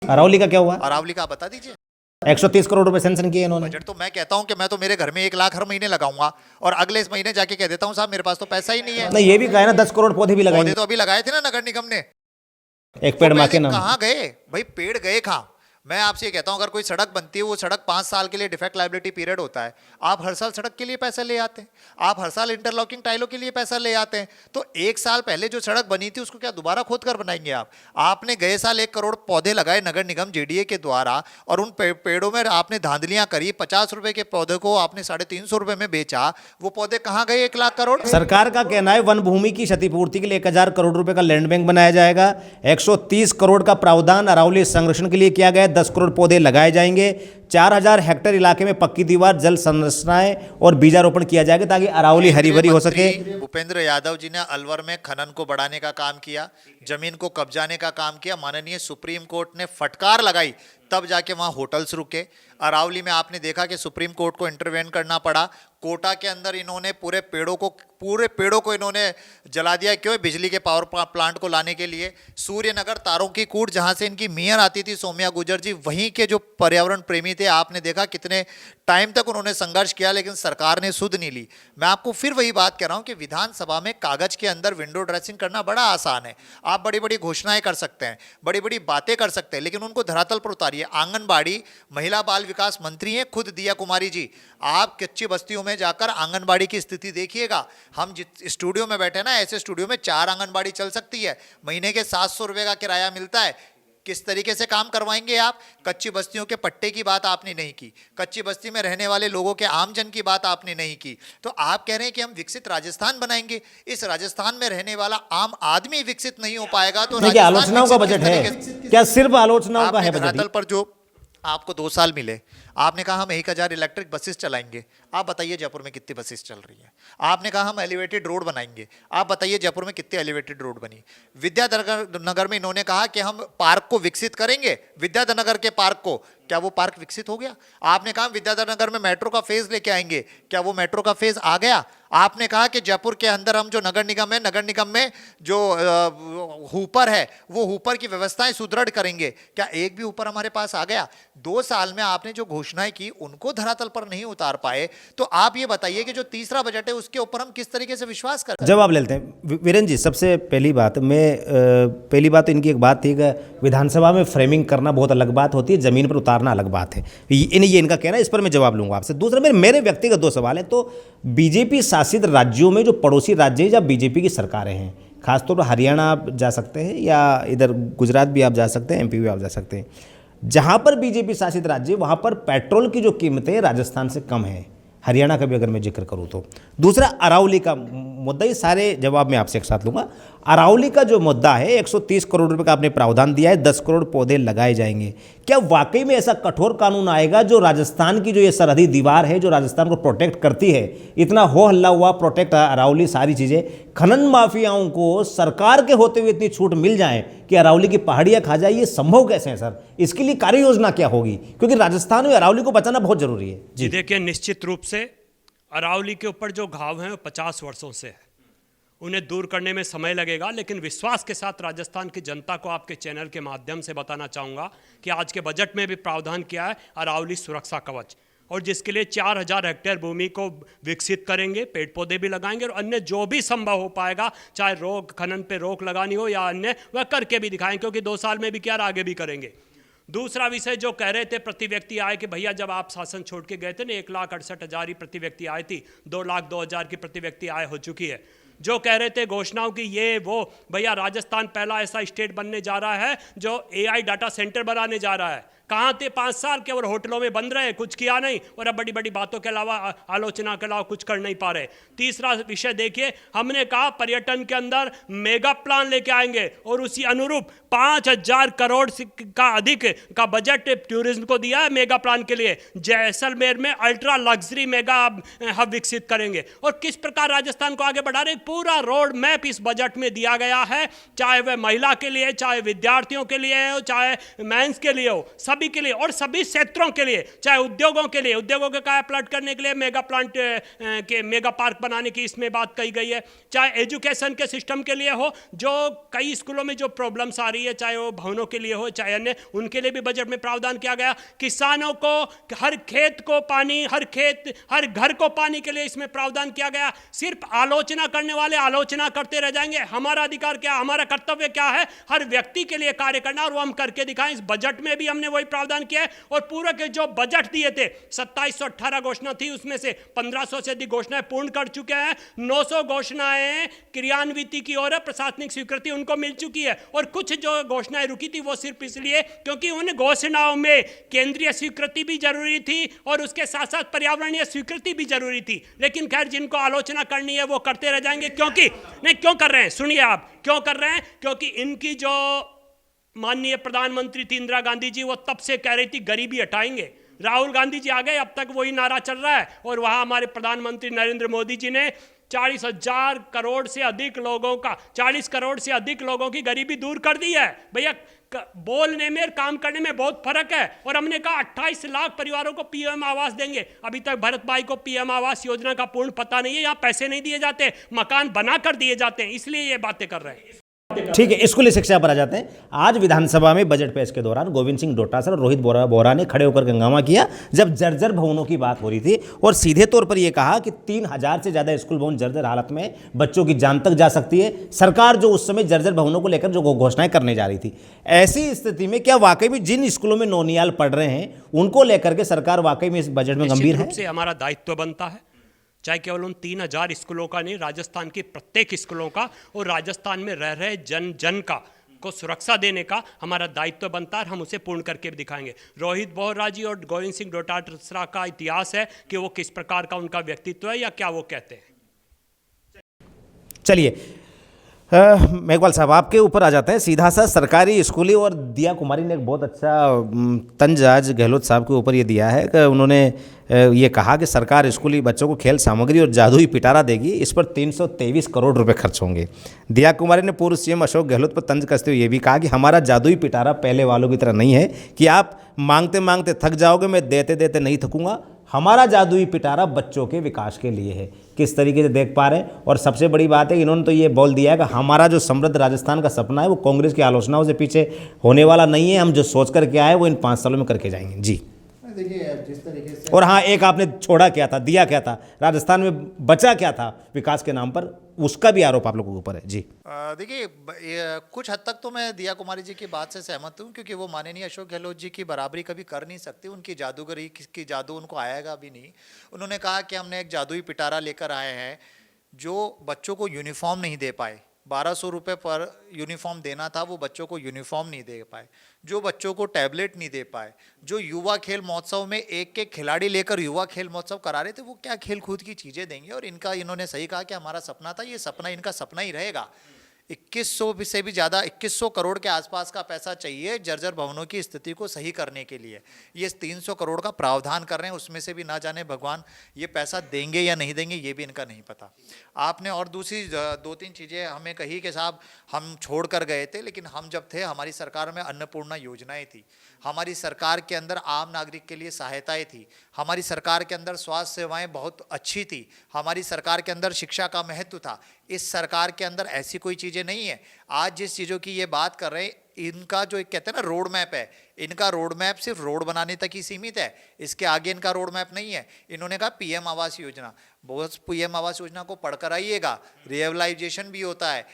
अरावली का क्या हुआ? अरावली का बता दीजिए। 130 करोड़ रुपए सैंक्शन किए इन्होंने। बजट तो मैं कहता हूं कि मैं तो मेरे घर में 1 लाख हर महीने लगाऊंगा, और अगले इस महीने जाके कह देता हूं साहब मेरे पास तो पैसा ही नहीं है। नहीं, ये भी कहा ना 10 करोड़ पौधे भी लगाएंगे। पौधे तो अभी लगाए थे ना नगर निगम ने। एक पेड़ माँ के नाम। कहाँ गए भाई? पेड़ गए कहाँ? मैं आपसे ये कहता हूं, अगर कोई सड़क बनती है, वो सड़क 5 साल के लिए डिफेक्ट लायबिलिटी पीरियड होता है। आप हर साल सड़क के लिए पैसा ले आते हैं, आप हर साल इंटरलॉकिंग टाइलों के लिए पैसा ले आते हैं। तो 1 साल पहले जो सड़क बनी थी उसको क्या दोबारा खोद कर बनाएंगे आप? आपने गए साल 1 करोड़ पौधे लगाए नगर निगम जेडीए के द्वारा, और उन पेड़ों में आपने धांधलियां करी। 50 रुपए के पौधे को आपने 350 रुपए में बेचा। वो पौधे कहाँ गए? 1 लाख करोड़। सरकार का कहना है वन भूमि की क्षतिपूर्ति के लिए 1000 करोड़ रुपए का लैंड बैंक बनाया जाएगा। 130 करोड़ का प्रावधान अरावली संरक्षण के लिए किया गया है। 10 करोड़ पौधे लगाए जाएंगे। 4000 हेक्टेयर इलाके में पक्की दीवार, जल संरचनाएं और बीजारोपण किया जाएगा ताकि अरावली हरी भरी हो सके। भूपेंद्र यादव जी ने अलवर में खनन को बढ़ाने का काम किया, जमीन को कब्जाने का काम किया। माननीय सुप्रीम कोर्ट ने फटकार लगाई, तब जाके वहां होटल्स रुके। अरावली में आपने देखा कि सुप्रीम कोर्ट को इंटरवेन करना पड़ा। कोटा के अंदर इन्होंने पूरे पेड़ों को इन्होंने जला दिया। क्यों? बिजली के पावर प्लांट को लाने के लिए। सूर्यनगर तारों की कूट, जहां से इनकी मेयर आती थी सौम्या गुर्जर जी, वहीं के जो पर्यावरण प्रेमी थे, आपने देखा कितने टाइम तक उन्होंने संघर्ष किया, लेकिन सरकार ने सुध नहीं ली। मैं आपको फिर वही बात कह रहा हूं कि विधानसभा में कागज के अंदर विंडो ड्रेसिंग करना बड़ा आसान है। आप बड़ी बड़ी घोषणाएं कर सकते हैं, बड़ी बड़ी बातें कर सकते हैं, लेकिन उनको धरातल पर उतारिए। आंगनबाड़ी, महिला बाल विकास मंत्री हैं खुद दिया कुमारी जी, आप कच्ची बस्तियों में जाकर आंगनबाड़ी की स्थिति देखिएगा। हम जिस स्टूडियो में बैठे ना, ऐसे स्टूडियो में 4 आंगनबाड़ी चल सकती है, महीने के 700 रुपए का किराया मिलता है। किस तरीके से काम करवाएंगे आप? कच्ची बस्तियों के पट्टे की बात आपने नहीं की, कच्ची बस्ती में रहने वाले लोगों के आमजन की बात आपने नहीं की। तो आप कह रहे हैं कि हम विकसित राजस्थान बनाएंगे। इस राजस्थान में रहने वाला आम आदमी विकसित नहीं हो पाएगा। तो आलोचनाओं का बजट है क्या? सिर्फ आलोचनाओं का है बजट? पर जो आपको 2 साल मिले, आपने कहा हम 1000 इलेक्ट्रिक बसेस चलाएंगे। आप बताइए जयपुर में कितनी बसेस चल रही है? आपने कहा हम एलिवेटेड रोड बनाएंगे। आप बताइए जयपुर में कितनी एलिवेटेड रोड बनी? विद्यानगर में इन्होंने कहा कि हम पार्क को विकसित करेंगे, विद्यानगर के पार्क को। क्या वो पार्क विकसित हो गया? आपने कहा विद्यानगर में मेट्रो का फेज लेके आएंगे। क्या वो मेट्रो का फेज आ गया? आपने कहा कि जयपुर के अंदर हम जो नगर निगम है, नगर निगम में जो हुपर है, वो हुपर की व्यवस्थाएं सुदृढ़ करेंगे। क्या एक भी हुपर हमारे पास आ गया? 2 साल में आपने जो घोषणाएं की उनको धरातल पर नहीं उतार पाए। तो आप ये बताइए कि जो तीसरा बजट है उसके ऊपर हम किस तरीके से विश्वास करें? जवाब लेते हैं वीरेंद्र जी। सबसे पहली बात पहली बात तो इनकी एक बात थी कि विधानसभा में फ्रेमिंग करना बहुत अलग बात होती है, जमीन पर उतारना अलग बात है। ये इनका कहना है, इस पर मैं जवाब लूंगा आपसे। दूसरा मेरे व्यक्तिगत 2 सवाल है। तो बीजेपी शासित राज्यों में जो पड़ोसी राज्य हैं जहाँ बीजेपी की सरकारें हैं, खासतौर पर हरियाणा आप जा सकते हैं, या इधर गुजरात भी आप जा सकते हैं, एमपी भी आप जा सकते हैं, जहाँ पर बीजेपी शासित राज्य, वहाँ पर पेट्रोल की जो कीमतें राजस्थान से कम है। हरियाणा का भी अगर मैं जिक्र करूँ तो। दूसरा अरावली का मुद्दा, ये सारे जवाब मैं आपसे एक साथ लूँगा। अरावली का जो मुद्दा है, 130 करोड़ रुपए का आपने प्रावधान दिया है, 10 करोड़ पौधे लगाए जाएंगे। क्या वाकई में ऐसा कठोर कानून आएगा जो राजस्थान की जो ये सरहदी दीवार है, जो राजस्थान को प्रोटेक्ट करती है? इतना हो हल्ला हुआ, प्रोटेक्ट अरावली, सारी चीज़ें, खनन माफियाओं को सरकार के होते हुए इतनी छूट मिल जाए कि अरावली की पहाड़ियाँ खा जाए, ये संभव कैसे है सर? इसके लिए कार्य योजना क्या होगी? क्योंकि राजस्थान में अरावली को बचाना बहुत जरूरी है। जी देखिए, निश्चित रूप से अरावली के ऊपर जो घाव हैं वो 50 वर्षों से है, उन्हें दूर करने में समय लगेगा। लेकिन विश्वास के साथ राजस्थान की जनता को आपके चैनल के माध्यम से बताना चाहूँगा कि आज के बजट में भी प्रावधान किया है अरावली सुरक्षा कवच, और जिसके लिए 4000 हेक्टेयर भूमि को विकसित करेंगे, पेड़ पौधे भी लगाएंगे, और अन्य जो भी संभव हो पाएगा, चाहे खनन पे रोक लगानी हो या अन्य, वह करके भी दिखाएंगे, क्योंकि 2 साल में भी क्या, आगे भी करेंगे। दूसरा विषय जो कह रहे थे प्रति व्यक्ति आय कि भैया जब आप शासन छोड़ के गए थे ना 1,68,000 ही प्रति व्यक्ति आय थी, 2,02,000 की प्रति व्यक्ति आय हो चुकी है। जो कह रहे थे घोषणाओं की ये वो, भैया राजस्थान पहला ऐसा स्टेट बनने जा रहा है जो AI डाटा सेंटर बनाने जा रहा है। कहाँ थे 5 साल के, और होटलों में बंद रहे, कुछ किया नहीं, और अब बड़ी बड़ी बातों के अलावा आलोचना के अलावा कुछ कर नहीं पा रहे। तीसरा विषय देखिए, हमने कहा पर्यटन के अंदर मेगा प्लान लेके आएंगे और उसी अनुरूप 5,000 करोड़ का अधिक का बजट टूरिज्म को दिया है मेगा प्लान के लिए। जैसलमेर में अल्ट्रा लग्जरी मेगा हब विकसित करेंगे और किस प्रकार राजस्थान को आगे बढ़ा रहे, पूरा रोड मैप इस बजट में दिया गया है, चाहे वह महिला के लिए, चाहे विद्यार्थियों के लिए हो, चाहे मेंस के लिए हो, सभी के लिए और सभी क्षेत्रों के लिए, चाहे उद्योगों के लिए, उद्योगों के काया पलट करने के लिए मेगा प्लांट के मेगा पार्क बनाने की इसमें बात कही गई है, चाहे एजुकेशन के सिस्टम के लिए हो, जो कई स्कूलों में जो प्रॉब्लम्स आ रही है, चाहे वो भवनों के लिए हो, चाहे अन्य, उनके लिए भी बजट में प्रावधान किया गया। किसानों को हर खेत को पानी, हर घर को पानी के लिए इसमें प्रावधान किया गया। सिर्फ आलोचना करने वाले आलोचना करते रह जाएंगे। हमारा अधिकार क्या, हमारा कर्तव्य क्या है, हर व्यक्ति के लिए कार्य करना, और वो हम करके दिखाएं। इस बजट में भी हमने वही प्रावधान किया है और पूरे के जो बजट दिए थे 2718 घोषणा थी, उसमें से 1500 से अधिक घोषणाएं पूर्ण कर चुके हैं। 900 घोषणाएं क्रियान्वित की ओर प्रशासनिक स्वीकृति उनको मिल चुकी है, और कुछ जो घोषणाएं रुकी थी वो सिर्फ इसलिए क्योंकि उन घोषणाओं में केंद्रीय स्वीकृति भी जरूरी थी और उसके साथ साथ पर्यावरणीय स्वीकृति भी जरूरी थी। लेकिन खैर, जिनको आलोचना करनी है वो करते रह जाएंगे। क्योंकि नहीं, क्यों कर रहे हैं, सुनिए आप क्यों कर रहे हैं, क्योंकि इनकी जो माननीय प्रधानमंत्री थी इंदिरा गांधी जी, वो तब से कह रही थी गरीबी हटाएंगे। राहुल गांधी जी आ गए, अब तक वही नारा चल रहा है, और वहां हमारे प्रधानमंत्री नरेंद्र मोदी जी ने 40,000 करोड़ से अधिक लोगों का 40 करोड़ से अधिक लोगों की गरीबी दूर कर दी है। भैया बोलने में और काम करने में बहुत फर्क है। और हमने कहा 28 लाख परिवारों को पीएम आवास देंगे। अभी तक भरत भाई को पीएम आवास योजना का पूर्ण पता नहीं है, यहाँ पैसे नहीं दिए जाते, मकान बना कर दिए जाते हैं, इसलिए ये बातें कर रहे हैं। ठीक है, स्कूली शिक्षा पर आ जाते हैं। आज विधानसभा में बजट पेश के दौरान गोविंद सिंह डोटासरा और रोहित बोहरा ने खड़े होकर हंगामा किया जब जर्जर भवनों की बात हो रही थी, और सीधे तौर पर यह कहा कि 3,000 से ज्यादा स्कूल भवन जर्जर हालत में, बच्चों की जान तक जा सकती है। सरकार जो उस समय जर्जर भवनों को लेकर जो घोषणाएं करने जा रही थी, ऐसी स्थिति में क्या वाकई में जिन स्कूलों में नौनियाल पढ़ रहे हैं उनको लेकर के सरकार वाकई में इस बजट में गंभीर है? से हमारा दायित्व बनता है, चाहे केवल उन 3,000 स्कूलों का नहीं, राजस्थान के प्रत्येक स्कूलों का और राजस्थान में रह रहे जन का को सुरक्षा देने का हमारा दायित्व बनता है। हम उसे पूर्ण करके दिखाएंगे। रोहित बोहरा जी और गोविंद सिंह डोटासरा का इतिहास है कि वो किस प्रकार का उनका व्यक्तित्व है या क्या वो कहते हैं। चलिए मेघवाल साहब, आपके ऊपर आ जाते हैं सीधा सा। सरकारी स्कूली और दिया कुमारी ने एक बहुत अच्छा तंज आज गहलोत साहब के ऊपर ये दिया है कि उन्होंने ये कहा कि सरकार स्कूली बच्चों को खेल सामग्री और जादुई पिटारा देगी, इस पर 323 करोड़ रुपए खर्च होंगे। दिया कुमारी ने पूर्व सीएम अशोक गहलोत पर तंज कसते हुए ये भी कहा कि हमारा जादुई पिटारा पहले वालों की तरह नहीं है कि आप मांगते मांगते थक जाओगे, मैं देते देते नहीं थकूंगा। हमारा जादुई पिटारा बच्चों के विकास के लिए है। किस तरीके से देख पा रहे हैं। और सबसे बड़ी बात है कि इन्होंने तो ये बोल दिया है कि हमारा जो समृद्ध राजस्थान का सपना है वो कांग्रेस की आलोचनाओं से पीछे होने वाला नहीं है। हम जो सोच करके आए वो इन 5 सालों में करके जाएंगे। जी देखिए जिस तरीके से, और हाँ, एक आपने छोड़ा क्या था, दिया क्या था, राजस्थान में बचा क्या था विकास के नाम पर, उसका भी आरोप आप लोगों के ऊपर है। जी देखिए कुछ हद तक तो मैं दिया कुमारी जी की बात से सहमत हूँ, क्योंकि वो माननीय अशोक गहलोत जी की बराबरी कभी कर नहीं सकती। उनकी जादूगरी की जादू उनको आएगा भी नहीं। उन्होंने कहा कि हमने एक जादुई पिटारा लेकर आए हैं जो बच्चों को यूनिफॉर्म नहीं दे पाए। 1200 रुपये पर यूनिफॉर्म देना था, वो बच्चों को यूनिफॉर्म नहीं दे पाए। जो बच्चों को टैबलेट नहीं दे पाए। जो युवा खेल महोत्सव में एक एक खिलाड़ी लेकर युवा खेल महोत्सव करा रहे थे, वो क्या खेल कूद की चीज़ें देंगे। और इनका, इन्होंने सही कहा कि हमारा सपना था, ये सपना इनका सपना ही रहेगा। 2100 से भी ज़्यादा 2100 करोड़ के आसपास का पैसा चाहिए जर्जर भवनों की स्थिति को सही करने के लिए। ये 300 करोड़ का प्रावधान कर रहे हैं, उसमें से भी ना जाने भगवान ये पैसा देंगे या नहीं देंगे, ये भी इनका नहीं पता। आपने और दूसरी 2-3 चीज़ें हमें कही कि साहब हम छोड़ कर गए थे, लेकिन हम जब थे हमारी सरकार में अन्नपूर्णा योजनाएं थी, हमारी सरकार के अंदर आम नागरिक के लिए सहायताएं थी, हमारी सरकार के अंदर स्वास्थ्य सेवाएं बहुत अच्छी थी, हमारी सरकार के अंदर शिक्षा का महत्व था। इस सरकार के अंदर ऐसी कोई चीज़ें नहीं है। आज जिस चीज़ों की ये बात कर रहे हैं, इनका जो एक कहते हैं ना रोड मैप है, इनका रोड मैप सिर्फ रोड बनाने तक ही सीमित है, इसके आगे इनका रोड मैप नहीं है। इन्होंने कहा पीएम आवास योजना, बहुत पीएम आवास योजना को पढ़कर आइएगा, रियलाइजेशन भी होता है,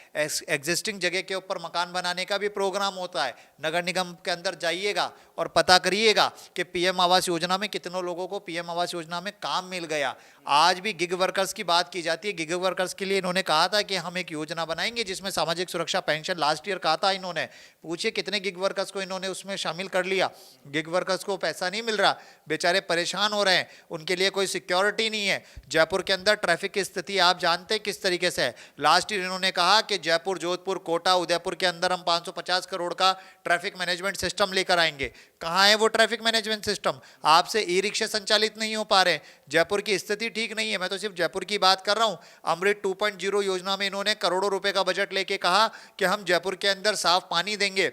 एग्जिस्टिंग जगह के ऊपर मकान बनाने का भी प्रोग्राम होता है। नगर निगम के अंदर जाइएगा और पता करिएगा कि पीएम आवास योजना में कितनों लोगों को पीएम आवास योजना में काम मिल गया। आज भी गिग वर्कर्स की बात की जाती है। गिग वर्कर्स के लिए इन्होंने कहा था कि हम एक योजना बनाएंगे जिसमें सामाजिक सुरक्षा पेंशन, लास्ट ईयर कहा था इन्होंने, पूछिए कितने गिग वर्कर्स को इन्होंने उसमें शामिल कर लिया। गिग वर्कर्स को पैसा नहीं मिल रहा, बेचारे परेशान हो रहे हैं, उनके लिए कोई सिक्योरिटी नहीं है। जयपुर के अंदर ट्रैफिक की स्थिति आप जानते हैं किस तरीके से है। लास्ट ईयर इन्होंने कहा कि जयपुर, जोधपुर, कोटा, उदयपुर के अंदर हम 550 करोड़ का ट्रैफिक मैनेजमेंट सिस्टम लेकर आएंगे। कहाँ है वो ट्रैफिक मैनेजमेंट सिस्टम? आपसे ई रिक्शा संचालित नहीं हो पा रहे। जयपुर की स्थिति ठीक नहीं है। मैं तो सिर्फ जयपुर की बात कर रहा हूँ। अमृत 2.0 योजना में इन्होंने करोड़ों रुपए का बजट लेके कहा कि हम जयपुर के अंदर साफ पानी देंगे।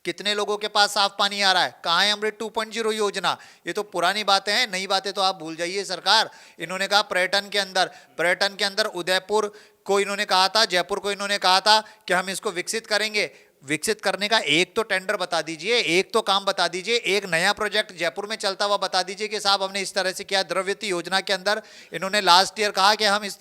कितने लोगों के पास साफ पानी आ रहा है? कहाँ है अमृत 2.0 योजना? ये तो पुरानी बातें हैं, नई बातें तो आप भूल जाइए सरकार। इन्होंने कहा पर्यटन के अंदर उदयपुर को इन्होंने कहा था, जयपुर को इन्होंने कहा था कि हम इसको विकसित करेंगे। विकसित करने का एक तो टेंडर बता दीजिए, एक तो काम बता दीजिए, एक नया प्रोजेक्ट जयपुर में चलता हुआ बता दीजिए कि साहब हमने इस तरह से किया। द्रव्यवती योजना के अंदर इन्होंने लास्ट ईयर कहा कि हम इस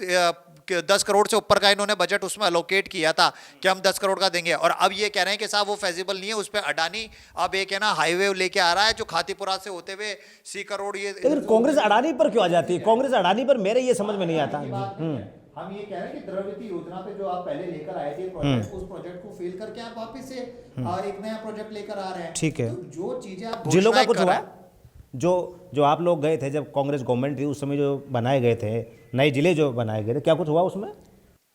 10 करोड़ से ऊपर का इन्होंने बजट उसमें अलोकेट किया था कि हम 10 करोड़ का देंगे, और अब ये कह रहे हैं कि साहब वो फेजिबल नहीं है। उस पर अडानी अब एक है ना हाईवे लेके आ रहा है जो खातीपुरा से होते हुए 80 करोड़। ये लेकिन कांग्रेस अडानी पर क्यों आ जाती है? कांग्रेस अडानी पर मेरे ये समझ में नहीं आता। हम ये कह रहे हैं कि द्रव्यवती योजना पे जो आप पहले लेकर आए थे प्रोजेक्ट, उस प्रोजेक्ट को फेल करके आप वापस से एक नया प्रोजेक्ट लेकर आ रहे हैं। ठीक है, तो जो चीजें आप जिलों का घोषणाएं कुछ कर हुआ रहे है? हैं, जो आप लोग गए थे जब कांग्रेस गवर्नमेंट थी उस समय जो बनाए गए थे नए जिले जो बनाए गए थे, क्या कुछ हुआ उसमें?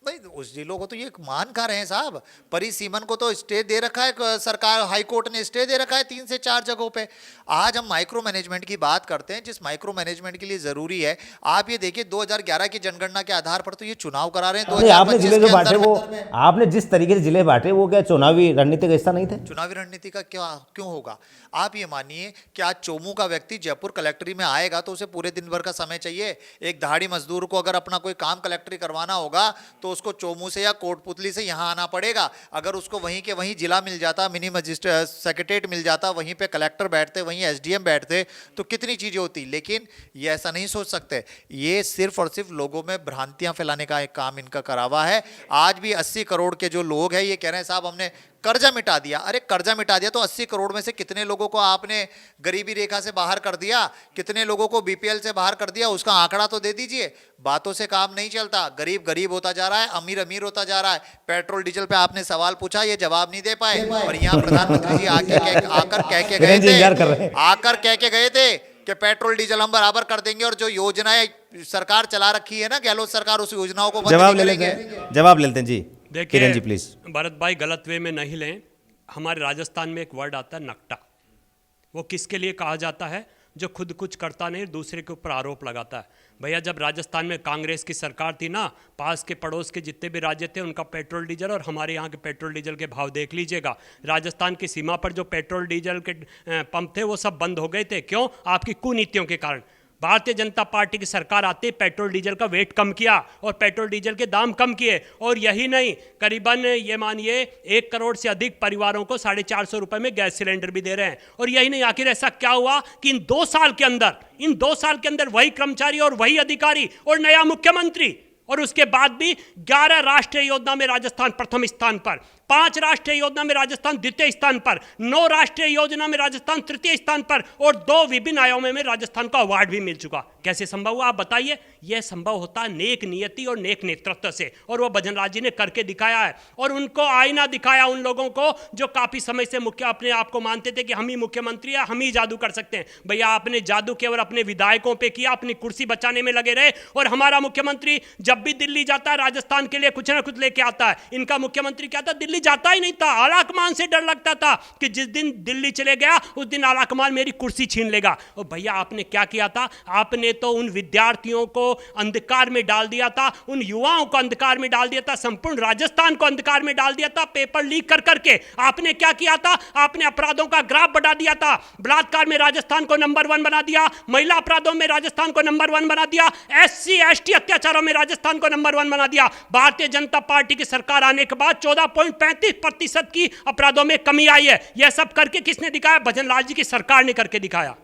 नहीं, उस जिलों को तो ये मान खा रहे हैं साहब। परिसीमन को तो स्टे दे रखा है सरकार, हाई कोर्ट ने स्टे दे रखा है 3 से 4 जगहों पे। आज हम माइक्रो मैनेजमेंट की बात करते हैं, जिस माइक्रो मैनेजमेंट के लिए जरूरी है। आप ये देखिए 2011 की जनगणना के आधार पर तो ये चुनाव करा रहे हैं। आपने जिले जो बांटे वो, आपने जिस तरीके से जिले बांटे वो क्या चुनावी रणनीति का हिस्सा नहीं थे? चुनावी रणनीति का क्यों होगा? आप ये मानिए कि आज चोमू का व्यक्ति जयपुर कलेक्ट्री में आएगा तो उसे पूरे दिन भर का समय चाहिए। एक दहाड़ी मजदूर को अगर अपना कोई काम कलेक्ट्री करवाना होगा तो उसको चोमू से या कोटपुतली से यहाँ आना पड़ेगा। अगर उसको वहीं के वहीं जिला मिल जाता, मिनी मजिस्ट्रेट सेक्रेटरीट मिल जाता, वहीं पे कलेक्टर बैठते, वहीं एसडीएम बैठते, तो कितनी चीजें होती। लेकिन ये ऐसा नहीं सोच सकते। ये सिर्फ और सिर्फ लोगों में भ्रांतियां फैलाने का एक काम इनका करा हुआ है। आज भी 80 करोड़ के जो लोग हैं ये कह रहे हैं साहब हमने कर्जा मिटा दिया। अरे कर्जा मिटा दिया तो 80 करोड़ में से कितने लोगों को आपने गरीबी रेखा से बाहर कर दिया, कितने लोगों को बीपीएल से बाहर कर दिया, उसका आंकड़ा तो दे दीजिए। बातों से काम नहीं चलता। गरीब गरीब होता जा रहा है, अमीर अमीर होता जा रहा है। पेट्रोल डीजल पे आपने सवाल पूछा, ये जवाब नहीं दे पाए। और यहाँ प्रधानमंत्री जी आकर कह के गए थे कि पेट्रोल डीजल हम बराबर कर देंगे, और जो योजनाएं सरकार चला रखी है ना गहलोत सरकार, उस योजनाओं को जवाब ले लेते हैं जी। देखिए जी प्लीज। भरत भाई गलत वे में नहीं लें। हमारे राजस्थान में एक वर्ड आता है नकटा। वो किसके लिए कहा जाता है? जो खुद कुछ करता नहीं, दूसरे के ऊपर आरोप लगाता है। भैया जब राजस्थान में कांग्रेस की सरकार थी ना, पास के पड़ोस के जितने भी राज्य थे उनका पेट्रोल डीजल और हमारे यहाँ के पेट्रोल डीजल के भाव देख लीजिएगा। राजस्थान की सीमा पर जो पेट्रोल डीजल के पंप थे वो सब बंद हो गए थे। क्यों? आपकी कुनीतियों के कारण। भारतीय जनता पार्टी की सरकार आते ही पेट्रोल डीजल का वेट कम किया और पेट्रोल डीजल के दाम कम किए। और यही नहीं, करीबन ये मानिए 1 करोड़ से अधिक परिवारों को 450 रुपए में गैस सिलेंडर भी दे रहे हैं। और यही नहीं, आखिर ऐसा क्या हुआ कि इन 2 साल के अंदर वही कर्मचारी और वही अधिकारी और नया मुख्यमंत्री, और उसके बाद भी 11 राष्ट्रीय योजना में राजस्थान प्रथम स्थान पर, 5 राष्ट्रीय योजना में राजस्थान द्वितीय स्थान पर, 9 राष्ट्रीय योजना में राजस्थान तृतीय स्थान पर, और 2 विभिन्न आयामों में राजस्थान को अवार्ड भी मिल चुका। कैसे संभव हुआ आप बताइए? यह संभव होता है नेक नियति और नेक नेतृत्व से, और वो भजनलाल जी ने करके दिखाया है। और उनको आईना दिखाया उन लोगों को जो काफी समय से अपने आप को मानते थे कि हम ही मुख्यमंत्री है, हम ही जादू कर सकते हैं। भैया आपने जादू केवल अपने विधायकों पे किया, अपनी कुर्सी बचाने में लगे रहे। और हमारा मुख्यमंत्री जब भी दिल्ली जाता है राजस्थान के लिए कुछ ना कुछ लेके आता है। इनका मुख्यमंत्री क्या था? दिल्ली जाता ही नहीं था। आला कमान से डर लगता था कि जिस दिन दिल्ली चले गया उस दिन आला कमान मेरी कुर्सी छीन लेगा। और भैया आपने क्या किया था? आपने तो उन विद्यार्थियों को अंधकार में डाल दिया था, उन युवाओं को अंधकार में डाल दिया था, संपूर्ण राजस्थान को अंधकार में डाल दिया था। पेपर लीक कर करके आपने क्या किया था? आपने अपराधों का ग्राफ बढ़ा दिया था। बलात्कार में राजस्थान को नंबर 1 बना दिया, महिला अपराधों में राजस्थान को नंबर 1 बना दिया, SC ST अत्याचारों में राजस्थान को नंबर 1 बना दिया। भारतीय जनता पार्टी की सरकार आने के बाद 14.35% की अपराधों में कमी आई है। यह सब करके किसने दिखाया? भजनलाल जी की सरकार ने करके दिखाया।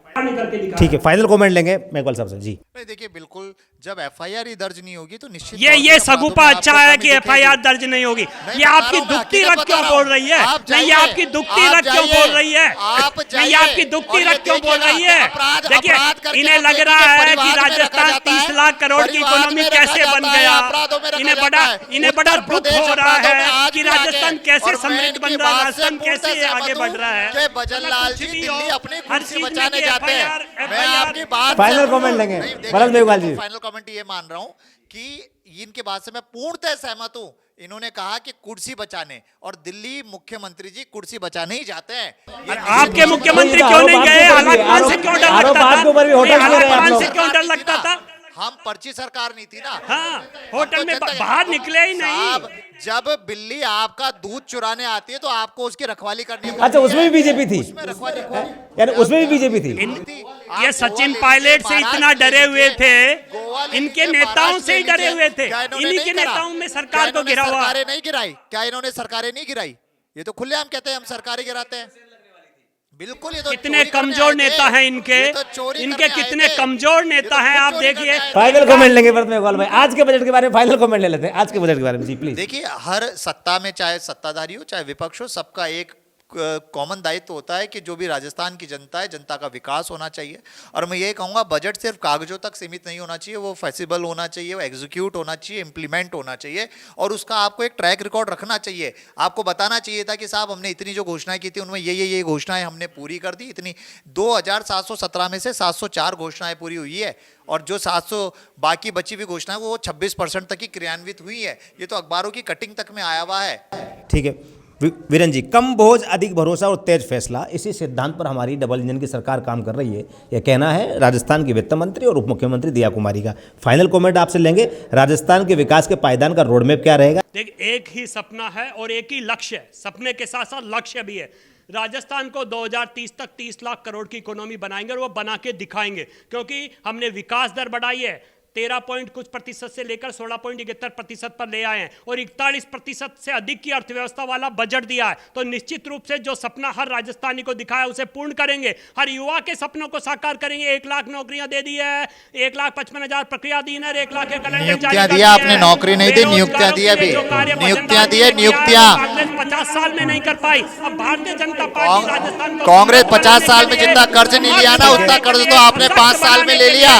ठीक है, फाइनल कमेंट लेंगे मेघवाल साहब से। जी नहीं, देखिए बिल्कुल, जब एफआईआर ही दर्ज नहीं होगी तो निश्चित ये सगुफा अच्छा है कि एफआईआर दर्ज नहीं होगी। ये आपकी दुखती रख क्यों बोल रही है? नहीं, ये आपकी दुखती रख क्यों बोल रही है? नहीं, ये आपकी दुखती रख क्यों बोल रही है? देखिए, इन्हें लग रहा है कि राजस्थान 30 लाख करोड़ की इकोनॉमी कैसे बन गया। इन्हें बड़ा दुख हो रहा है कि राजस्थान कैसे समृद्ध बन रहा है, राजस्थान कैसे आगे बढ़ रहा है। भजनलाल जी दिल्ली अपनी कुर्सी बचाने जाते हैं। मैं आपकी बात फाइनल कमेंट लेंगे भरत मेघवाल जी। फाइनल कमेंट ये मान रहा हूं कि इनके बात से मैं पूर्णतः सहमत हूं। इन्होंने कहा कि कुर्सी बचाने, और दिल्ली मुख्यमंत्री जी कुर्सी बचाने ही जाते हैं। आपके मुख्यमंत्री क्यों नहीं गए? आलाकमान से क्यों डर लगता था? आलाकमान से क्यों डर लगता था? हम पर्ची सरकार नहीं थी ना। हाँ, होटल में बाहर निकले ही नहीं। जब बिल्ली आपका दूध चुराने आती है तो आपको उसकी रखवाली करनी है। अच्छा, उसमें भी बीजेपी थी? यार उसमें भी बीजेपी थी? ये सचिन पायलट से इतना डरे हुए थे, इनके नेताओं से ही डरे हुए थे। इन्हीं के नेताओं में सरकार को गिरा हुआ। सरकारें नहीं गिराई क्या? इन्होंने सरकारें नहीं गिराई? ये तो खुलेआम कहते हैं हम सरकारें गिराते हैं। बिल्कुल, ये तो कितने कमजोर नेता हैं इनके कितने कमजोर नेता हैं आप देखिए। फाइनल कमेंट लेंगे भरत मेघवाल भाई, आज के बजट के बारे में फाइनल कमेंट ले लेते हैं, आज के बजट के बारे में। जी प्लीज। देखिए, हर सत्ता में चाहे सत्ताधारी हो चाहे विपक्ष हो, सबका एक कॉमन दायित्व होता है कि जो भी राजस्थान की जनता है, जनता का विकास होना चाहिए। और मैं ये कहूँगा, बजट सिर्फ कागजों तक सीमित नहीं होना चाहिए, वो फेसिबल होना चाहिए, वो एग्जीक्यूट होना चाहिए, इम्प्लीमेंट होना चाहिए, और उसका आपको एक ट्रैक रिकॉर्ड रखना चाहिए। आपको बताना चाहिए था कि साहब हमने इतनी जो घोषणाएं की थी उनमें ये घोषणाएं हमने पूरी कर दी। इतनी 2717 में से 704 घोषणाएं पूरी हुई है, और जो 700 बाकी बची हुई घोषणाएं वो 26% तक ही क्रियान्वित हुई है। ये तो अखबारों की कटिंग तक में आया हुआ है। ठीक है वीरेन जी, कम बोझ अधिक भरोसा और तेज फैसला, इसी सिद्धांत पर हमारी डबल इंजन की सरकार काम कर रही है, यह कहना है राजस्थान की वित्त मंत्री और उप मुख्यमंत्री दिया कुमारी का। फाइनल कमेंट आपसे लेंगे, राजस्थान के विकास के पायदान का रोड मैप क्या रहेगा? देख, एक ही सपना है और एक ही लक्ष्य है। सपने के साथ साथ लक्ष्य भी है। राजस्थान को 2030 तक 30 लाख करोड़ की इकोनॉमी बनाएंगे, और वो बना के दिखाएंगे, क्योंकि हमने विकास दर बढ़ाई है। 13 पॉइंट कुछ प्रतिशत से लेकर 16.71% पर ले आए हैं, और 41% से अधिक की अर्थव्यवस्था वाला बजट दिया है। तो निश्चित रूप से जो सपना हर राजस्थानी को दिखाया उसे पूर्ण करेंगे। हर युवा के सपनों को साकार करेंगे। 1 लाख नौकरियां दे दी है, 1,55,000 प्रक्रिया दी है, 1 लाख नियुक्तियां दी आपने, नौकरी नहीं दी, नियुक्तियां दी अभी, नियुक्तियां दी है, नियुक्तियां 50 साल में नहीं कर पाई। अब भारतीय जनता पार्टी राजस्थान कांग्रेस 50 साल में जितना कर्ज नहीं लिया ना, उतना कर्ज तो आपने 5 साल में ले लिया।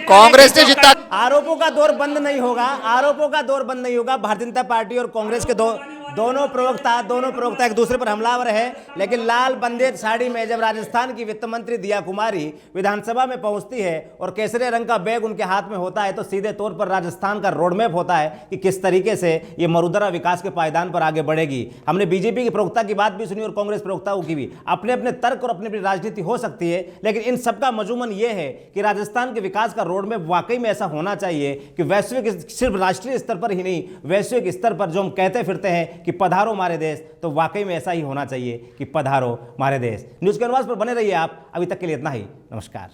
कांग्रेस ने जितना आरोपों का दौर बंद नहीं होगा, आरोपों का दौर बंद नहीं होगा। भारतीय जनता पार्टी और कांग्रेस के दोनों प्रवक्ता एक दूसरे पर हमलावर है। लेकिन लाल बंदेज साड़ी में जब राजस्थान की वित्त मंत्री दिया कुमारी विधानसभा में पहुंचती है और केसरे रंग का बैग उनके हाथ में होता है, तो सीधे तौर पर राजस्थान का रोडमैप होता है कि किस तरीके से ये मरुदरा विकास के पायदान पर आगे बढ़ेगी। हमने बीजेपी के प्रवक्ता की बात भी सुनी और कांग्रेस प्रवक्ताओं की भी। अपने अपने तर्क और अपनी अपनी राजनीति हो सकती है, लेकिन इन सबका मजूमन ये है कि राजस्थान के विकास का रोडमैप वाकई में ऐसा होना चाहिए कि वैश्विक, सिर्फ राष्ट्रीय स्तर पर ही नहीं, वैश्विक स्तर पर जो हम कहते फिरते हैं कि पधारो हमारे देश, तो वाकई में ऐसा ही होना चाहिए कि पधारो हमारे देश। न्यूज़ कैनवास पर बने रहिए आप। अभी तक के लिए इतना ही, नमस्कार।